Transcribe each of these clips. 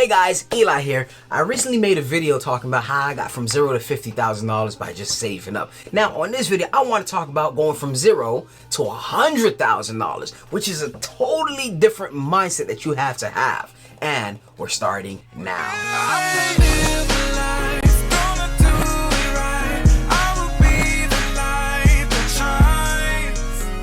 Hey guys, Eli here. I recently made a video talking about how I got from $0 to $50,000 by just saving up. Now on this video, I want to talk about going from $0 to $100,000, which is a totally different mindset that you have to have. And we're starting now.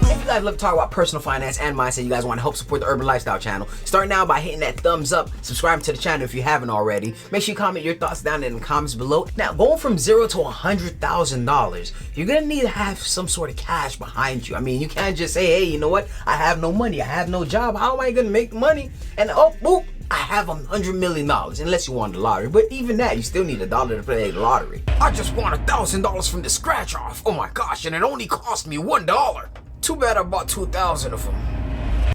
If you guys love to talk about personal finance and mindset, you guys want to help support the Urban Lifestyle channel, start now by hitting that thumbs up, subscribing to the channel if you haven't already. Make sure you comment your thoughts down in the comments below. Now, going from $0 to $100,000, you're gonna need to have some sort of cash behind you. I mean, you can't just say, hey, you know what? I have no money, I have no job. How am I gonna make money? And oh, boop, I have $100 million, unless you won the lottery. But even that, you still need $1 to play the lottery. I just won $1,000 from the scratch off. Oh my gosh, and it only cost me $1. Too bad I bought 2,000 of them.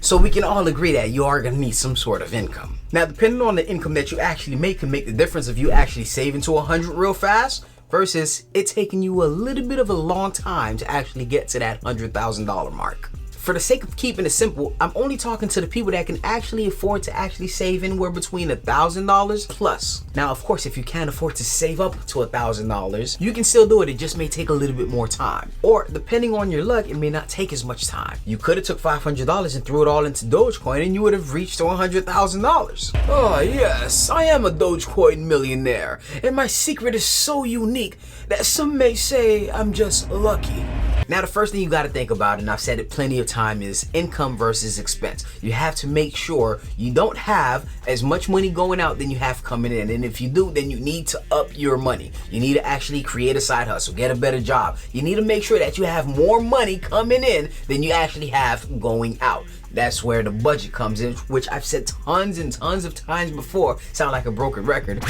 So we can all agree that you are gonna need some sort of income. Now, depending on the income that you actually make can make the difference of you actually saving to 100 real fast versus it taking you a little bit of a long time to actually get to that $100,000 mark. For the sake of keeping it simple, I'm only talking to the people that can actually afford to actually save anywhere between $1,000 plus. Now, of course, if you can't afford to save up to $1,000, you can still do it. It just may take a little bit more time. Or depending on your luck, it may not take as much time. You could have took $500 and threw it all into Dogecoin and you would have reached to $100,000. Oh yes, I am a Dogecoin millionaire. And my secret is so unique that some may say I'm just lucky. Now, the first thing you got to think about, and I've said it plenty of time, is income versus expense. You have to make sure you don't have as much money going out than you have coming in. And if you do, then you need to up your money. You need to actually create a side hustle, get a better job. You need to make sure that you have more money coming in than you actually have going out. That's where the budget comes in, which I've said tons and tons of times before. Sound like a broken record.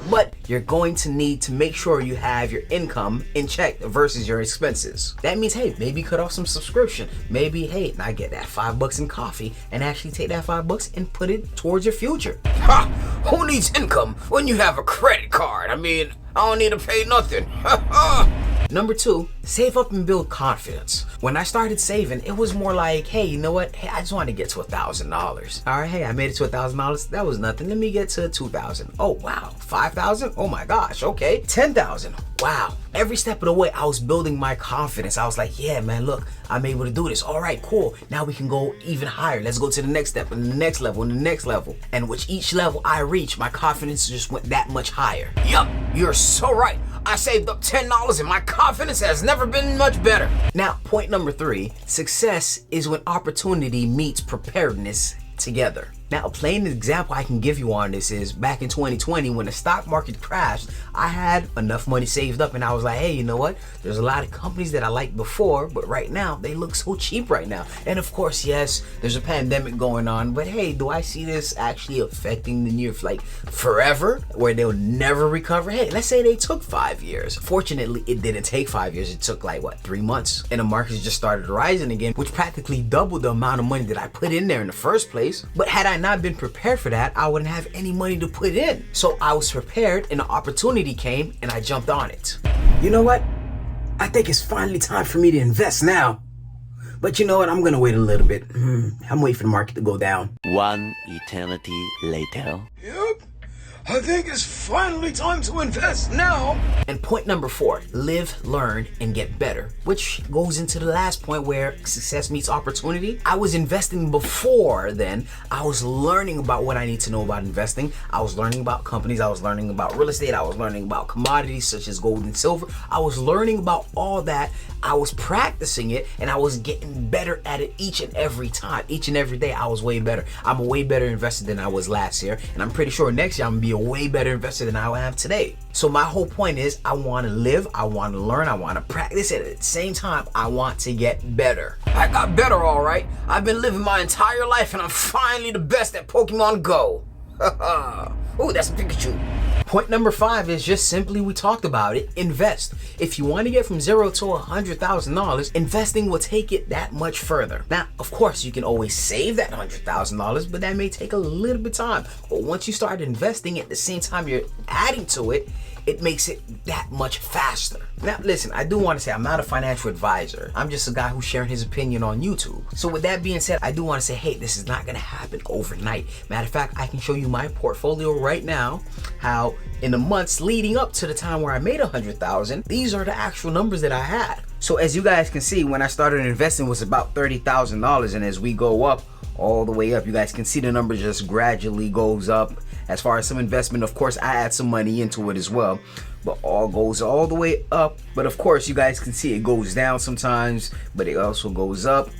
But you're going to need to make sure you have your income in check versus your expenses. That means, hey, maybe cut off some subscription. Maybe, hey, I get that $5 in coffee and actually take that $5 and put it towards your future. Ha! Who needs income when you have a credit card? I mean, I don't need to pay nothing. Number 2, save up and build confidence. When I started saving, it was more like, hey, you know what? Hey, I just want to get to $1,000. All right, hey, I made it to $1,000. That was nothing. Let me get to 2,000. Oh, wow. 5,000? Oh my gosh. Okay. 10,000. Wow. Every step of the way, I was building my confidence. I was like, yeah, man, look, I'm able to do this. All right, cool. Now we can go even higher. Let's go to the next step and the next level and the next level. And with each level I reached, my confidence just went that much higher. Yup, you're so right. I saved up $10 and my confidence has never been much better. Now, point number 3, success is when opportunity meets preparedness together. Now, a plain example I can give you on this is back in 2020 when the stock market crashed, I had enough money saved up and I was like, hey, you know what? There's a lot of companies that I liked before, but right now they look so cheap right now. And of course, yes, there's a pandemic going on, but hey, do I see this actually affecting the near, like forever, where they'll never recover? Hey, let's say they took 5 years. Fortunately, it didn't take 5 years. It took like, what, 3 months? And the markets just started rising again, which practically doubled the amount of money that I put in there in the first place. But had I not been prepared for that, I wouldn't have any money to put in. So I was prepared and the opportunity came and I jumped on it. You know what? I think it's finally time for me to invest now. But you know what? I'm gonna wait a little bit. I'm waiting for the market to go down. One eternity later. Yep. I think it's finally time to invest now. And point number 4, live, learn, and get better, which goes into the last point where success meets opportunity. I was investing before then. I was learning about what I need to know about investing. I was learning about companies. I was learning about real estate. I was learning about commodities such as gold and silver. I was learning about all that. I was practicing it and I was getting better at it each and every time. Each and every day I was way better. I'm a way better investor than I was last year, and I'm pretty sure next year I'm gonna be a way better investor than I am today. So my whole point is I want to live, I want to learn, I want to practice, and at the same time I want to get better. I got better, all right. I've been living my entire life and I'm finally the best at Pokemon Go. Oh, that's a Pikachu. Point number 5 is just simply, we talked about it, invest. If you want to get from $0 to $100,000, investing will take it that much further. Now, of course, you can always save that $100,000, but that may take a little bit of time. But once you start investing at the same time you're adding to it, it makes it that much faster. Now, listen, I do want to say I'm not a financial advisor. I'm just a guy who's sharing his opinion on YouTube. So with that being said, I do want to say, hey, this is not going to happen overnight. Matter of fact, I can show you my portfolio right now, how in the months leading up to the time where I made 100,000, these are the actual numbers that I had. So as you guys can see, when I started investing, it was about $30,000, and as we go up, all the way up, you guys can see the number just gradually goes up. As far as some investment, of course, I add some money into it as well, but all goes all the way up. But of course, you guys can see it goes down sometimes, but it also goes up.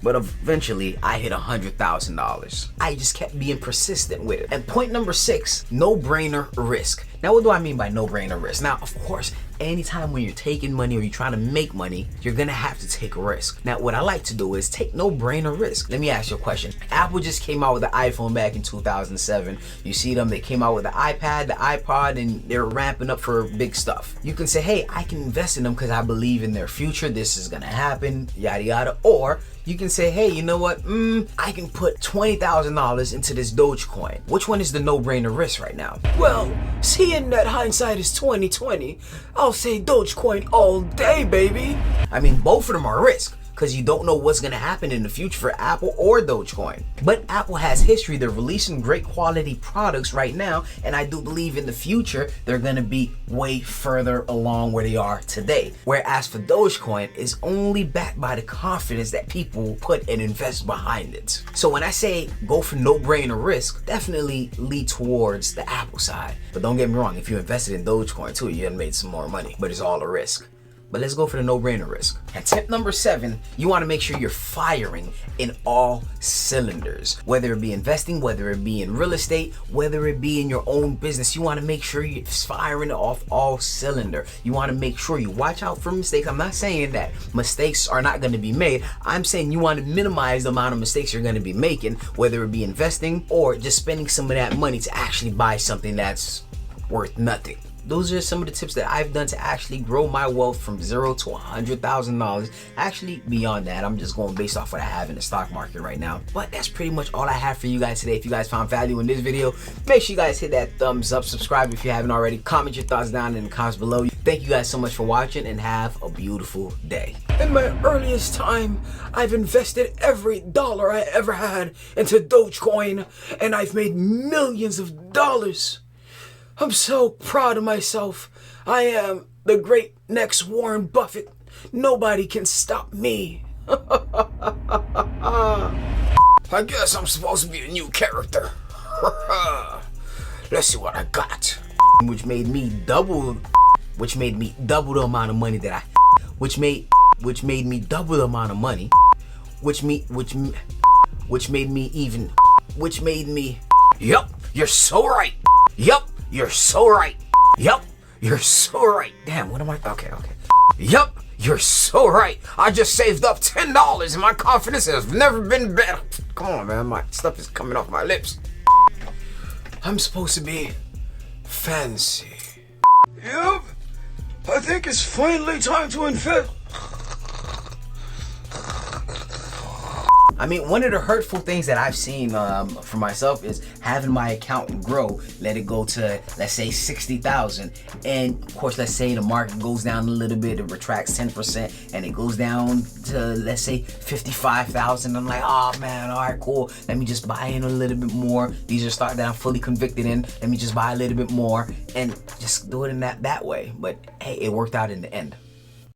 But eventually I hit $100,000. I just kept being persistent with it. And point number 6, no-brainer risk. Now, what do I mean by no-brainer risk? Now, of course, anytime when you're taking money or you're trying to make money, you're gonna have to take a risk. Now, what I like to do is take no-brainer risk. Let me ask you a question. Apple just came out with the iPhone back in 2007. You see them, they came out with the iPad, the iPod, and they're ramping up for big stuff. You can say, hey, I can invest in them because I believe in their future. This is gonna happen, yada, yada. Or you can say, hey, you know what? I can put $20,000 into this Dogecoin. Which one is the no-brainer risk right now? Well, seeing that hindsight is 2020, I'll say Dogecoin all day, baby. I mean, both of them are risk, because you don't know what's gonna happen in the future for Apple or Dogecoin. But Apple has history. They're releasing great quality products right now, and I do believe in the future they're gonna be way further along where they are today. Whereas for Dogecoin, is only backed by the confidence that people put and invest behind it. So when I say go for no-brainer risk, definitely lead towards the Apple side. But don't get me wrong, if you invested in Dogecoin too, you made some more money, but it's all a risk. But let's go for the no-brainer risk. And tip number 7, you want to make sure you're firing in all cylinders. Whether it be investing, whether it be in real estate, whether it be in your own business, you want to make sure you're firing off all cylinder. You want to make sure you watch out for mistakes. I'm not saying that mistakes are not going to be made. I'm saying you want to minimize the amount of mistakes you're going to be making, whether it be investing or just spending some of that money to actually buy something that's worth nothing. Those are some of the tips that I've done to actually grow my wealth from $0 to $100,000. Actually, beyond that, I'm just going based off what I have in the stock market right now. But that's pretty much all I have for you guys today. If you guys found value in this video, make sure you guys hit that thumbs up, subscribe if you haven't already, comment your thoughts down in the comments below. Thank you guys so much for watching, and have a beautiful day. In my earliest time, I've invested every dollar I ever had into Dogecoin, and I've made millions of dollars. I'm so proud of myself. I am the great next Warren Buffett. Nobody can stop me. I guess I'm supposed to be a new character. Let's see what I got. Which made me double the amount of money that I which made me double the amount of money. Which made me Yup, you're so right. Yup. You're so right. Yup, you're so right. Damn, what am I? Okay. Yup, you're so right. I just saved up $10 and my confidence has never been better. Come on, man. My stuff is coming off my lips. I'm supposed to be fancy. Yup, I think it's finally time to invest. I mean, one of the hurtful things that I've seen for myself is having my account grow, let it go to, let's say, 60,000. And of course, let's say the market goes down a little bit, it retracts 10%, and it goes down to, let's say, 55,000. I'm like, oh man, all right, cool. Let me just buy in a little bit more. These are stocks that I'm fully convicted in. Let me just buy a little bit more and just do it in that way. But hey, it worked out in the end.